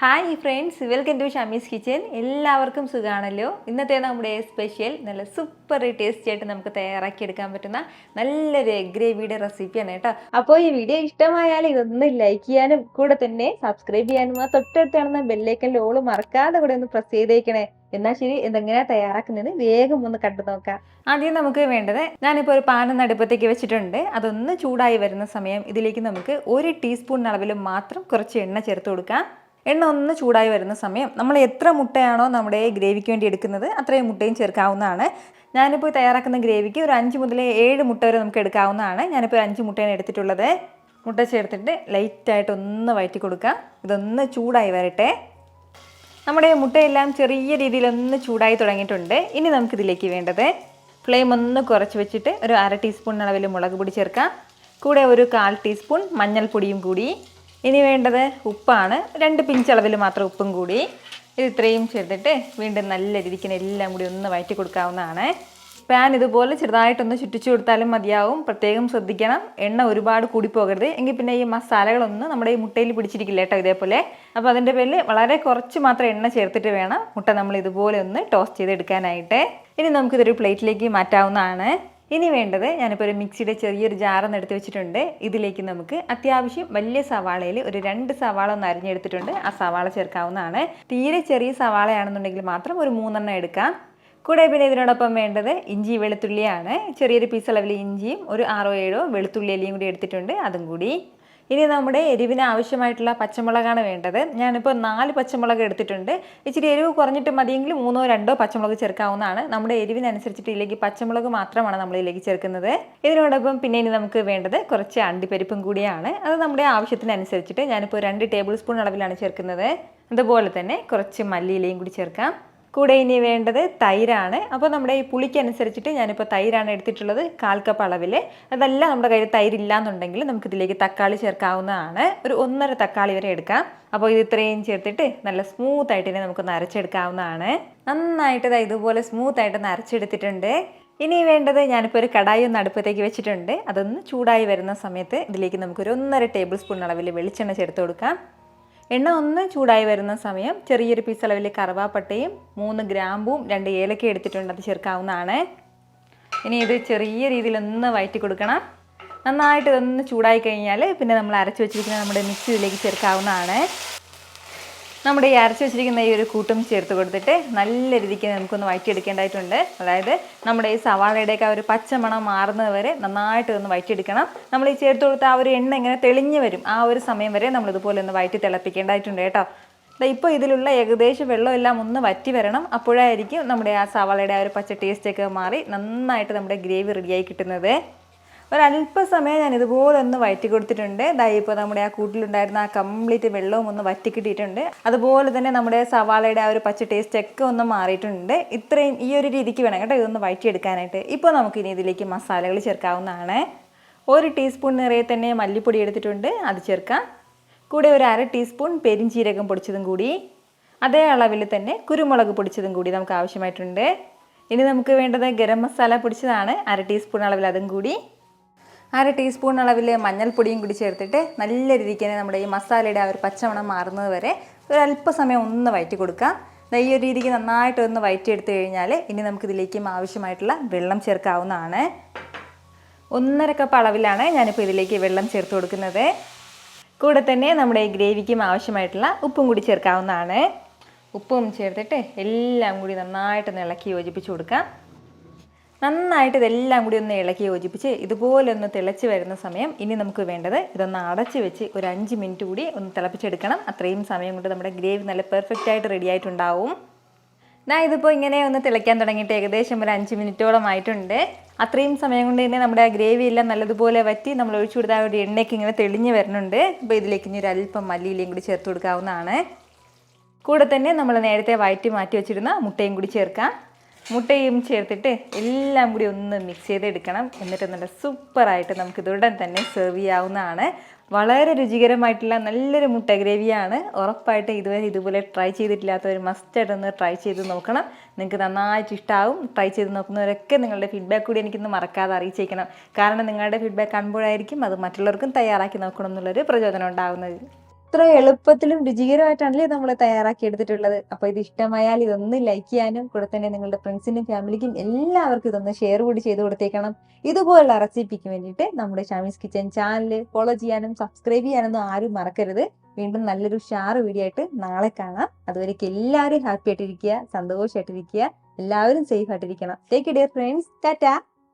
Hi friends, welcome to Shami's kitchen. എല്ലാവർക്കും സുഖമാണല്ലോ. ഇന്നത്തെ നമ്മുടെ സ്പെഷ്യൽ നല്ല സൂപ്പർ ടേസ്റ്റി ആയിട്ട് നമുക്ക് തയ്യാറാക്കിയെടുക്കാൻ പറ്റുന്ന നല്ലൊരു എഗ് ഗ്രേവിയുടെ റെസിപ്പിയാണ് കേട്ടോ. അപ്പോൾ ഈ വീഡിയോ ഇഷ്ടമായാൽ ഇതൊന്ന് ലൈക്ക് ചെയ്യാനും കൂടെ തന്നെ സബ്സ്ക്രൈബ് ചെയ്യാനും ആ തൊട്ടടുത്ത് കാണുന്ന ബെല്ലൈക്കൻ്റെ ഓള് മറക്കാതെ കൂടെ ഒന്ന് പ്രസ് ചെയ്തേക്കണേ. എന്നാൽ ശരി, എന്തെങ്ങനെയാണ് തയ്യാറാക്കുന്നത് വേഗം ഒന്ന് കണ്ടു നോക്കാം. ആദ്യം നമുക്ക് വേണ്ടത്, ഞാനിപ്പോൾ ഒരു പാൻ അടുപ്പത്തേക്ക് വെച്ചിട്ടുണ്ട്. അതൊന്ന് ചൂടായി വരുന്ന സമയം ഇതിലേക്ക് നമുക്ക് 1 ടീസ്പൂൺ അളവിൽ മാത്രം കുറച്ച് എണ്ണ ചേർത്ത് കൊടുക്കാം. എണ്ണ ഒന്ന് ചൂടായി വരുന്ന സമയം നമ്മൾ എത്ര മുട്ടയാണോ നമ്മുടെ ഗ്രേവിക്ക് വേണ്ടി എടുക്കുന്നത് അത്രയും മുട്ടയും ചേർക്കാവുന്നതാണ്. ഞാനിപ്പോൾ തയ്യാറാക്കുന്ന ഗ്രേവിക്ക് ഒരു 5 മുതൽ 7 മുട്ട വരെ നമുക്ക് എടുക്കാവുന്നതാണ്. ഞാനിപ്പോൾ 5 മുട്ടയാണ് എടുത്തിട്ടുള്ളത്. മുട്ട ചേർത്തിട്ട് ലൈറ്റായിട്ട് ഒന്ന് വഴറ്റി കൊടുക്കാം. ഇതൊന്ന് ചൂടായി വരട്ടെ. നമ്മുടെ മുട്ടയെല്ലാം ചെറിയ രീതിയിലൊന്ന് ചൂടായി തുടങ്ങിയിട്ടുണ്ട്. ഇനി നമുക്കിതിലേക്ക് വേണ്ടത്, ഫ്ലെയിം ഒന്ന് കുറച്ച് വെച്ചിട്ട് ഒരു 1/2 ടീസ്പൂൺ അളവിൽ മുളക് പൊടി ചേർക്കാം. കൂടെ ഒരു 1/4 ടീസ്പൂൺ മഞ്ഞൾപ്പൊടിയും കൂടി. ഇനി വേണ്ടത് ഉപ്പാണ്. 2 പിഞ്ച് അളവിൽ മാത്രം ഉപ്പും കൂടി. ഇത് ഇത്രയും ചേർത്തിട്ട് വീണ്ടും നല്ല രീതിക്ക് എല്ലാം കൂടി ഒന്ന് വഴറ്റി കൊടുക്കാവുന്നതാണ്. പാൻ ഇതുപോലെ ചെറുതായിട്ടൊന്ന് ചുറ്റിച്ചു കൊടുത്താലും മതിയാവും. പ്രത്യേകം ശ്രദ്ധിക്കണം, എണ്ണ ഒരുപാട് കൂടിപ്പോകരുത്. എങ്കിൽ പിന്നെ ഈ മസാലകളൊന്നും നമ്മുടെ ഈ മുട്ടയിൽ പിടിച്ചിരിക്കില്ല കേട്ടോ, ഇതേപോലെ. അപ്പോൾ അതിൻ്റെ പേരിൽ വളരെ കുറച്ച് മാത്രം എണ്ണ ചേർത്തിട്ട് വേണം മുട്ട നമ്മൾ ഇതുപോലെ ഒന്ന് ടോസ്റ്റ് ചെയ്തെടുക്കാനായിട്ട്. ഇനി നമുക്കിതൊരു പ്ലേറ്റിലേക്ക് മാറ്റാവുന്നതാണ്. ഇനി വേണ്ടത്, ഞാനിപ്പോൾ ഒരു മിക്സിയുടെ ചെറിയൊരു ജാറൊന്ന് എടുത്ത് വെച്ചിട്ടുണ്ട്. ഇതിലേക്ക് നമുക്ക് അത്യാവശ്യം വലിയ സവാളയിൽ ഒരു 2 സവാള ഒന്ന് അരിഞ്ഞെടുത്തിട്ടുണ്ട്. ആ സവാള ചേർക്കാവുന്നതാണ്. തീരെ ചെറിയ സവാളയാണെന്നുണ്ടെങ്കിൽ മാത്രം ഒരു 3 എണ്ണം എടുക്കാം. കൂടെ പിന്നെ ഇതിനോടൊപ്പം വേണ്ടത് ഇഞ്ചി വെളുത്തുള്ളിയാണ്. ചെറിയൊരു പീസ് അളവിൽ ഇഞ്ചിയും ഒരു 6 7 വെളുത്തുള്ളി അല്ലിയും കൂടി എടുത്തിട്ടുണ്ട്, അതും കൂടി. ഇനി നമ്മുടെ എരിവിന് ആവശ്യമായിട്ടുള്ള പച്ചമുളകാണ് വേണ്ടത്. ഞാനിപ്പോൾ 4 പച്ചമുളക് എടുത്തിട്ടുണ്ട്. ഇച്ചിരി എരിവ് കുറഞ്ഞിട്ട് മതിയെങ്കിൽ 1 2 പച്ചമുളക് ചേർക്കാവുന്നതാണ്. നമ്മുടെ എരിവിനനുസരിച്ചിട്ട് ഇതിലേക്ക് പച്ചമുളക് മാത്രമാണ് നമ്മൾ ഇതിലേക്ക് ചേർക്കുന്നത്. ഇതിനോടൊപ്പം പിന്നെ ഇനി നമുക്ക് വേണ്ടത് കുറച്ച് അണ്ടിപ്പരിപ്പും കൂടിയാണ്. അത് നമ്മുടെ ആവശ്യത്തിനനുസരിച്ചിട്ട് ഞാനിപ്പോൾ 2 ടേബിൾ സ്പൂൺ അളവിലാണ് ചേർക്കുന്നത്. അതുപോലെ തന്നെ കുറച്ച് മല്ലിയിലയും കൂടി ചേർക്കാം. കൂടെ ഇനി വേണ്ടത് തൈരാണ്. അപ്പോൾ നമ്മുടെ ഈ പുളിക്കനുസരിച്ചിട്ട് ഞാനിപ്പോൾ തൈരാണ് എടുത്തിട്ടുള്ളത്, 1/4 കപ്പ് അളവിൽ. അതല്ല നമ്മുടെ കയ്യിൽ തൈരില്ല എന്നുണ്ടെങ്കിൽ നമുക്കിതിലേക്ക് തക്കാളി ചേർക്കാവുന്നതാണ്. ഒരു 1.5 തക്കാളി വരെ എടുക്കാം. അപ്പോൾ ഇത് ഇത്രയും ചേർത്തിട്ട് നല്ല സ്മൂത്തായിട്ട് തന്നെ നമുക്കൊന്ന് അരച്ചെടുക്കാവുന്നതാണ്. നന്നായിട്ട് ഇതുപോലെ സ്മൂത്തായിട്ട് അരച്ചെടുത്തിട്ടുണ്ട്. ഇനി വേണ്ടത്, ഞാനിപ്പോൾ ഒരു കടായി ഒന്ന് അടുപ്പത്തേക്ക് വെച്ചിട്ടുണ്ട്. അതൊന്ന് ചൂടായി വരുന്ന സമയത്ത് ഇതിലേക്ക് നമുക്കൊരു 1.5 ടേബിൾ സ്പൂൺ അളവിൽ വെളിച്ചെണ്ണ ചേർത്ത് കൊടുക്കാം. എണ്ണ ഒന്ന് ചൂടായി വരുന്ന സമയം ചെറിയൊരു പീസ് അളവിൽ കറുവാപ്പട്ടയും 3 ഗ്രാമ്പും 2 ഏലക്ക എടുത്തിട്ടുണ്ട്, അത് ചേർക്കാവുന്നതാണ്. ഇനി ഇത് ചെറിയ രീതിയിലൊന്ന് വഴറ്റി കൊടുക്കണം. നന്നായിട്ട് ഇതൊന്ന് ചൂടായി കഴിഞ്ഞാൽ പിന്നെ നമ്മൾ അരച്ച് വെച്ചിരിക്കുന്ന നമ്മുടെ മിക്സി ഇതിലേക്ക് ചേർക്കാവുന്നതാണ്. നമ്മുടെ ഈ അരച്ച് വെച്ചിരിക്കുന്ന ഈ ഒരു കൂട്ടും ചേർത്ത് കൊടുത്തിട്ട് നല്ല രീതിക്ക് നമുക്കൊന്ന് വഴറ്റിയെടുക്കേണ്ടതായിട്ടുണ്ട്. അതായത് നമ്മുടെ ഈ സവാളയുടെയൊക്കെ ആ ഒരു പച്ചമണം മാറുന്നത് വരെ നന്നായിട്ട് ഒന്ന് വഴറ്റിയെടുക്കണം. നമ്മൾ ഈ ചേർത്ത് കൊടുത്ത ആ ഒരു എണ്ണ ഇങ്ങനെ തെളിഞ്ഞ് വരും, ആ ഒരു സമയം വരെ നമ്മളിതുപോലെ ഒന്ന് വഴറ്റി തിളപ്പിക്കേണ്ടതായിട്ടുണ്ട് കേട്ടോ. ഇപ്പോൾ ഇതിലുള്ള ഏകദേശം വെള്ളമെല്ലാം ഒന്ന് വറ്റി വരണം. അപ്പോഴായിരിക്കും നമ്മുടെ ആ സവാളയുടെ ആ ഒരു പച്ച ടേസ്റ്റൊക്കെ മാറി നന്നായിട്ട് നമ്മുടെ ഗ്രേവി റെഡിയായി കിട്ടുന്നത്. ഒരല്പസമയം ഞാൻ ഇതുപോലെ ഒന്ന് വഴറ്റി കൊടുത്തിട്ടുണ്ട്. ഇപ്പോൾ നമ്മുടെ ആ കൂട്ടിലുണ്ടായിരുന്ന ആ കംപ്ലീറ്റ് വെള്ളവും ഒന്ന് വറ്റി കിട്ടിയിട്ടുണ്ട്. അതുപോലെ തന്നെ നമ്മുടെ സവാളയുടെ ആ ഒരു പച്ച ടേസ്റ്റൊക്കെ ഒന്ന് മാറിയിട്ടുണ്ട്. ഇത്രയും ഈ ഒരു രീതിക്ക് വേണം കേട്ടോ ഇതൊന്ന് വഴറ്റിയെടുക്കാനായിട്ട്. ഇപ്പോൾ നമുക്കിനി ഇതിലേക്ക് മസാലകൾ ചേർക്കാവുന്നതാണ്. 1 ടീസ്പൂൺ നിറയെ തന്നെ മല്ലിപ്പൊടി എടുത്തിട്ടുണ്ട്, അത് ചേർക്കാം. കൂടെ ഒരു 1/2 ടീസ്പൂൺ പെരിഞ്ചീരകം പൊടിച്ചതും കൂടി, അതേ അളവിൽ തന്നെ കുരുമുളക് പൊടിച്ചതും കൂടി നമുക്ക് ആവശ്യമായിട്ടുണ്ട്. ഇനി നമുക്ക് വേണ്ടത് ഗരം മസാല പൊടിച്ചതാണ്, 1/2 ടീസ്പൂൺ അളവിൽ അതും കൂടി. 1/2 ടീസ്പൂൺ അളവിൽ മഞ്ഞൾപ്പൊടിയും കൂടി ചേർത്തിട്ട് നല്ല രീതിക്ക് തന്നെ നമ്മുടെ ഈ മസാലയുടെ ആ ഒരു പച്ചമണം മാറുന്നത് വരെ ഒരല്പസമയം ഒന്ന് വഴറ്റി കൊടുക്കാം. ഈ ഒരു രീതിക്ക് നന്നായിട്ട് ഒന്ന് വഴറ്റിയെടുത്ത് കഴിഞ്ഞാൽ ഇനി നമുക്കിതിലേക്ക് ആവശ്യമായിട്ടുള്ള വെള്ളം ചേർക്കാവുന്നതാണ്. 1.5 കപ്പ് അളവിലാണ് ഞാനിപ്പോൾ ഇതിലേക്ക് വെള്ളം ചേർത്ത് കൊടുക്കുന്നത്. കൂടെ തന്നെ നമ്മുടെ ഈ ഗ്രേവിക്കും ആവശ്യമായിട്ടുള്ള ഉപ്പും കൂടി ചേർക്കാവുന്നതാണ്. ഉപ്പും ചേർത്തിട്ട് എല്ലാം കൂടി നന്നായിട്ടൊന്ന് ഇളക്കി യോജിപ്പിച്ച് കൊടുക്കാം. നന്നായിട്ട് ഇതെല്ലാം കൂടി ഒന്ന് ഇളക്കി യോജിപ്പിച്ച് ഇതുപോലെ ഒന്ന് തിളച്ച് വരുന്ന സമയം ഇനി നമുക്ക് വേണ്ടത്, ഇതൊന്ന് അടച്ച് വെച്ച് ഒരു 5 മിനിറ്റ് കൂടി ഒന്ന് തിളപ്പിച്ചെടുക്കണം. അത്രയും സമയം കൊണ്ട് നമ്മുടെ ഗ്രേവി നല്ല പെർഫെക്റ്റ് ആയിട്ട് റെഡി ആയിട്ടുണ്ടാവും. ഞാൻ ഇതിപ്പോൾ ഇങ്ങനെ ഒന്ന് തിളയ്ക്കാൻ തുടങ്ങിയിട്ട് ഏകദേശം ഒരു 5 മിനിറ്റോളം ആയിട്ടുണ്ട്. അത്രയും സമയം കൊണ്ട് തന്നെ നമ്മുടെ ആ ഗ്രേവി എല്ലാം നല്ലതുപോലെ വറ്റി നമ്മൾ ഒഴിച്ചു കൊടുത്താൽ ഒരു എണ്ണയ്ക്ക് ഇങ്ങനെ തെളിഞ്ഞ് വരുന്നുണ്ട്. അപ്പോൾ ഇതിലേക്ക് ഇനി ഒരു അല്പം മല്ലിയിലയും കൂടി ചേർത്ത് കൊടുക്കാവുന്നതാണ്. കൂടെ തന്നെ നമ്മൾ നേരത്തെ വഴറ്റി മാറ്റി വെച്ചിരുന്ന മുട്ടയും കൂടി ചേർക്കാം. മുട്ടയും ചേർത്തിട്ട് എല്ലാം കൂടി ഒന്ന് മിക്സ് ചെയ്തെടുക്കണം. എന്നിട്ട് നല്ല സൂപ്പറായിട്ട് നമുക്കിത് ഉടൻ തന്നെ സെർവ് ചെയ്യാവുന്നതാണ്. വളരെ രുചികരമായിട്ടുള്ള നല്ലൊരു മുട്ട ഗ്രേവിയാണ്. ഉറപ്പായിട്ട് ഇതുവരെ ഇതുപോലെ ട്രൈ ചെയ്തിട്ടില്ലാത്തവർ മസ്റ്റായിട്ടൊന്ന് ട്രൈ ചെയ്ത് നോക്കണം. നിങ്ങൾക്ക് നന്നായിട്ട് ഇഷ്ടമാവും. ട്രൈ ചെയ്ത് നോക്കുന്നവരൊക്കെ നിങ്ങളുടെ ഫീഡ്ബാക്ക് കൂടി എനിക്കൊന്ന് മറക്കാതെ അറിയിച്ചേക്കണം. കാരണം നിങ്ങളുടെ ഫീഡ്ബാക്ക് കാണുമ്പോഴായിരിക്കും അത് മറ്റുള്ളവർക്കും തയ്യാറാക്കി നോക്കണം എന്നുള്ളൊരു പ്രചോദനം ഉണ്ടാകുന്നത്. എത്ര എളുപ്പത്തിലും രുചികരമായിട്ടാണല്ലേ നമ്മൾ തയ്യാറാക്കി എടുത്തിട്ടുള്ളത്. അപ്പൊ ഇത് ഇഷ്ടമായാൽ ഇതൊന്ന് ലൈക്ക് ചെയ്യാനും കൂടെ തന്നെ നിങ്ങളുടെ ഫ്രണ്ട്സിനും ഫാമിലിക്കും എല്ലാവർക്കും ഇതൊന്ന് ഷെയർ കൂടി ചെയ്ത് കൊടുത്തേക്കണം. ഇതുപോലുള്ള റെസിപ്പിക്ക് വേണ്ടിയിട്ട് നമ്മുടെ ഷാമീസ് കിച്ചൻ ചാനൽ ഫോളോ ചെയ്യാനും സബ്സ്ക്രൈബ് ചെയ്യാനൊന്നും ആരും മറക്കരുത്. വീണ്ടും നല്ലൊരു ഷാർ വീഡിയോ ആയിട്ട് നാളെ കാണാം. അതുവരേക്കും എല്ലാവരും ഹാപ്പി ആയിട്ടിരിക്കുക, സന്തോഷമായിട്ടിരിക്കുക, എല്ലാവരും സേഫ് ആയിട്ടിരിക്കണം. Take care friends. ടാറ്റാ.